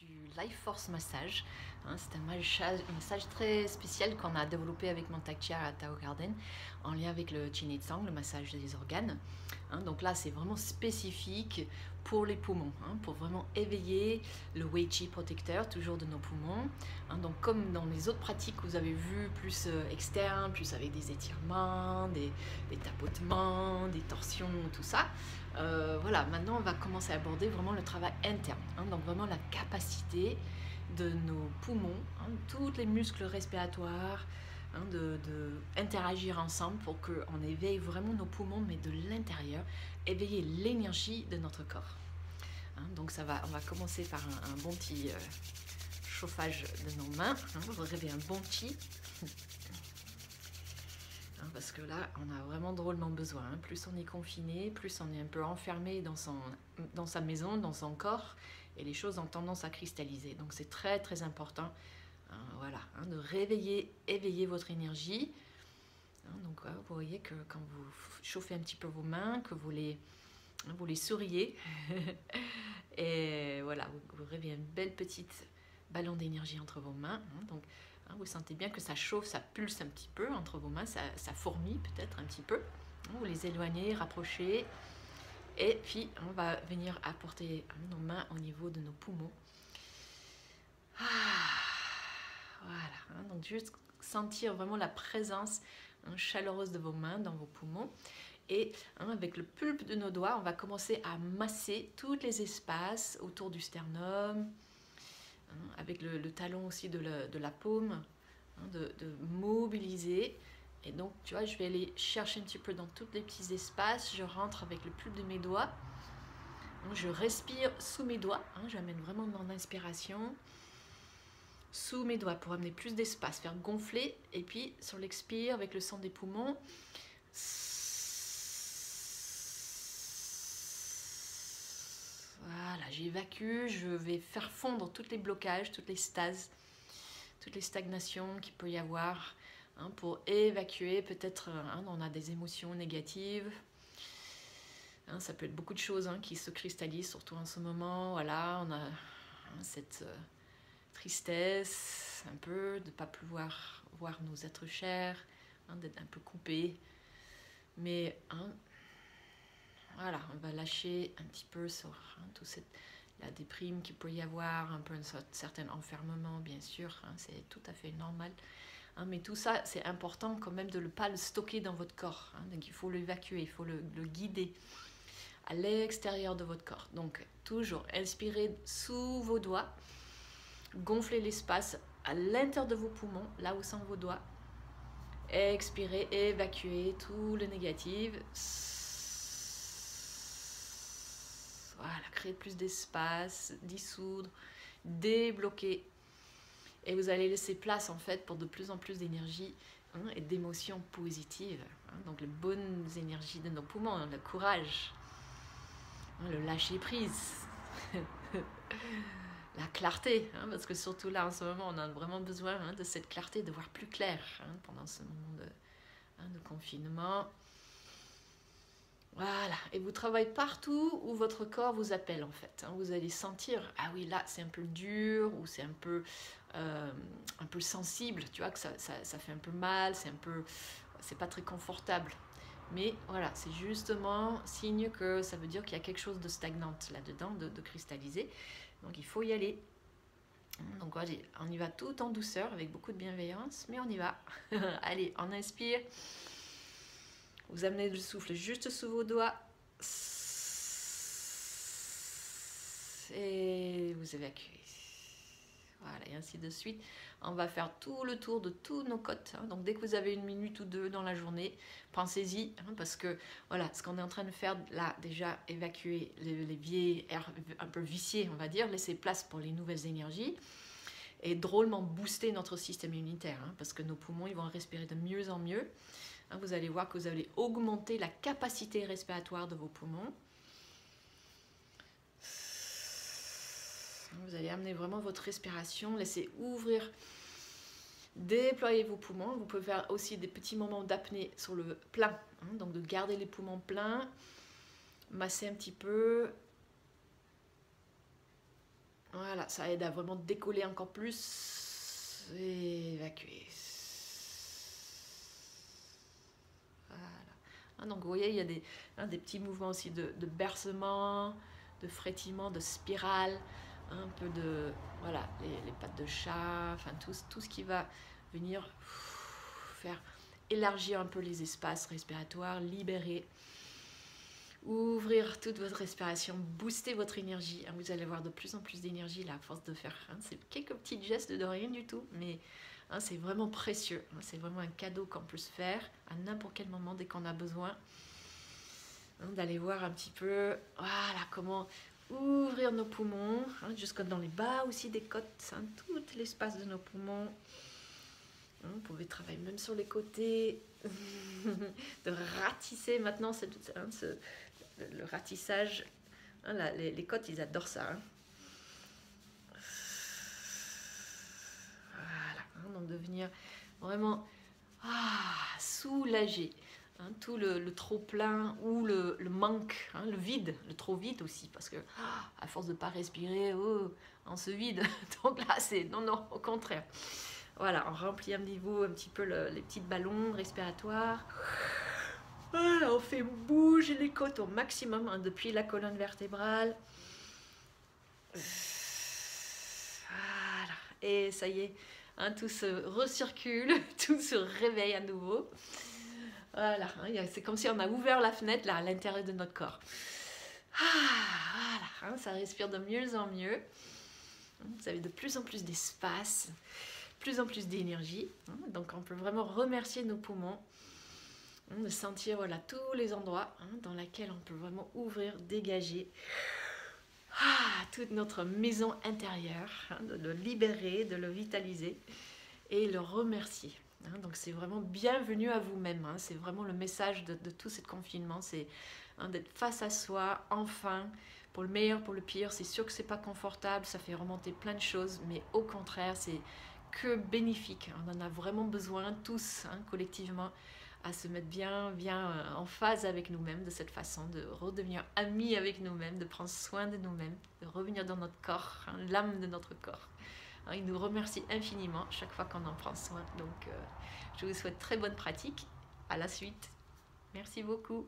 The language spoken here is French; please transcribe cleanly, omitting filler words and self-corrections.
Du Life Force Massage. C'est un massage très spécial qu'on a développé avec mon Tak Chia à Tao Garden en lien avec le Chin Tsang, le massage des organes. Donc là, c'est vraiment spécifique pour les poumons, pour vraiment éveiller le Wei Qi protecteur, toujours de nos poumons. Donc comme dans les autres pratiques que vous avez vues, plus externes, plus avec des étirements, des tapotements, des torsions, tout ça. Voilà, maintenant on va commencer à aborder vraiment le travail interne, donc vraiment la capacité de nos poumons, tous les muscles respiratoires, de interagir ensemble pour qu'on éveille vraiment nos poumons, mais de l'intérieur, éveiller l'énergie de notre corps. Donc on va commencer par un bon petit chauffage de nos mains. Vous rêvez un bon chi. Parce que là, on a vraiment drôlement besoin. Plus on est confiné, plus on est un peu enfermé dans sa maison, dans son corps, et les choses ont tendance à cristalliser. Donc c'est très très important, voilà, de éveiller votre énergie. Donc vous voyez que quand vous chauffez un petit peu vos mains, que vous les souriez, et voilà, vous rêvez une belle petite ballon d'énergie entre vos mains. Donc vous sentez bien que ça chauffe, ça pulse un petit peu entre vos mains, ça fourmille peut-être un petit peu. Vous les éloignez, rapprochez. Et puis, on va venir apporter nos mains au niveau de nos poumons. Voilà. Donc, juste sentir vraiment la présence chaleureuse de vos mains dans vos poumons. Et avec le pulpe de nos doigts, on va commencer à masser tous les espaces autour du sternum, avec le talon aussi de la paume, de mobiliser. Et donc, tu vois, je vais aller chercher un petit peu dans tous les petits espaces. Je rentre avec le pulpe de mes doigts. Je respire sous mes doigts. J'amène vraiment mon inspiration sous mes doigts pour amener plus d'espace, faire gonfler. Et puis, sur l'expire, avec le sang des poumons, voilà, j'évacue. Je vais faire fondre tous les blocages, toutes les stases, toutes les stagnations qu'il peut y avoir, pour évacuer. Peut-être on a des émotions négatives, ça peut être beaucoup de choses qui se cristallisent, surtout en ce moment. Voilà, on a cette tristesse un peu de ne pas pouvoir voir nos êtres chers, d'être un peu coupé, mais voilà, on va lâcher un petit peu sur tout la déprime qu'il peut y avoir, un peu un certain enfermement, bien sûr, c'est tout à fait normal. Mais tout ça, c'est important quand même de ne pas le stocker dans votre corps. Donc il faut l'évacuer, il faut le guider à l'extérieur de votre corps. Donc toujours inspirez sous vos doigts, gonflez l'espace à l'intérieur de vos poumons, là où sont vos doigts. Expirez, évacuez tout le négatif. Voilà, créer plus d'espace, dissoudre, débloquer. Et vous allez laisser place en fait pour de plus en plus d'énergie et d'émotions positives. Donc les bonnes énergies de nos poumons, le courage, le lâcher prise, la clarté, parce que surtout là en ce moment on a vraiment besoin de cette clarté, de voir plus clair pendant ce moment de confinement. Voilà, et vous travaillez partout où votre corps vous appelle en fait. Vous allez sentir, ah oui là c'est un peu dur, ou c'est un peu sensible, tu vois que ça fait un peu mal, c'est pas très confortable. Mais voilà, c'est justement signe que ça veut dire qu'il y a quelque chose de stagnante là-dedans, de cristallisé. Donc il faut y aller. Donc allez, on y va tout en douceur, avec beaucoup de bienveillance, mais on y va. Allez, on inspire. Vous amenez le souffle juste sous vos doigts. Et vous évacuez. Voilà, et ainsi de suite. On va faire tout le tour de tous nos côtes. Donc dès que vous avez une minute ou deux dans la journée, pensez-y, parce que voilà, ce qu'on est en train de faire là, déjà évacuer les vieilles airs un peu viciés, on va dire, laisser place pour les nouvelles énergies, et drôlement booster notre système immunitaire, parce que nos poumons, ils vont respirer de mieux en mieux. Vous allez voir que vous allez augmenter la capacité respiratoire de vos poumons. Vous allez amener vraiment votre respiration, laissez ouvrir, déployer vos poumons. Vous pouvez faire aussi des petits moments d'apnée sur le plein, donc de garder les poumons pleins, masser un petit peu. Voilà, ça aide à vraiment décoller encore plus et évacuer. Voilà. Donc vous voyez, il y a des petits mouvements aussi de bercement, de frétillement, de spirale, un peu de, voilà, les pattes de chat, enfin tout ce qui va venir faire élargir un peu les espaces respiratoires, libérer, ouvrir toute votre respiration, booster votre énergie. Vous allez avoir de plus en plus d'énergie là, à force de faire c'est quelques petits gestes de rien du tout, mais c'est vraiment précieux. C'est vraiment un cadeau qu'on peut se faire à n'importe quel moment dès qu'on a besoin. D'aller voir un petit peu, voilà, comment ouvrir nos poumons, jusque dans les bas aussi des côtes, tout l'espace de nos poumons. Vous pouvez travailler même sur les côtés, de ratisser maintenant, le ratissage. Les côtes, ils adorent ça. Voilà, donc de venir vraiment soulager tout le trop plein ou le manque, le vide, le trop vide aussi, parce que à force de ne pas respirer, on se vide. Donc là, c'est non, au contraire. Voilà, on remplit un petit peu les petits ballons respiratoires. Voilà, on fait bouger les côtes au maximum, depuis la colonne vertébrale. Voilà, et ça y est, tout se recircule, tout se réveille à nouveau. Voilà, c'est comme si on a ouvert la fenêtre là, à l'intérieur de notre corps. Voilà, ça respire de mieux en mieux. Vous avez de plus en plus d'espace, de plus en plus d'énergie. Donc on peut vraiment remercier nos poumons, de sentir voilà, tous les endroits dans lesquels on peut vraiment ouvrir, dégager toute notre maison intérieure, de le libérer, de le vitaliser et le remercier. Donc c'est vraiment bienvenue à vous-même. C'est vraiment le message de tout ce confinement, c'est d'être face à soi, enfin, pour le meilleur, pour le pire. C'est sûr que c'est pas confortable, ça fait remonter plein de choses, mais au contraire, c'est que bénéfique. On en a vraiment besoin tous, collectivement, à se mettre bien en phase avec nous-mêmes de cette façon, de redevenir amis avec nous-mêmes, de prendre soin de nous-mêmes, de revenir dans notre corps, l'âme de notre corps. Il nous remercie infiniment chaque fois qu'on en prend soin. Donc, je vous souhaite très bonne pratique. À la suite. Merci beaucoup.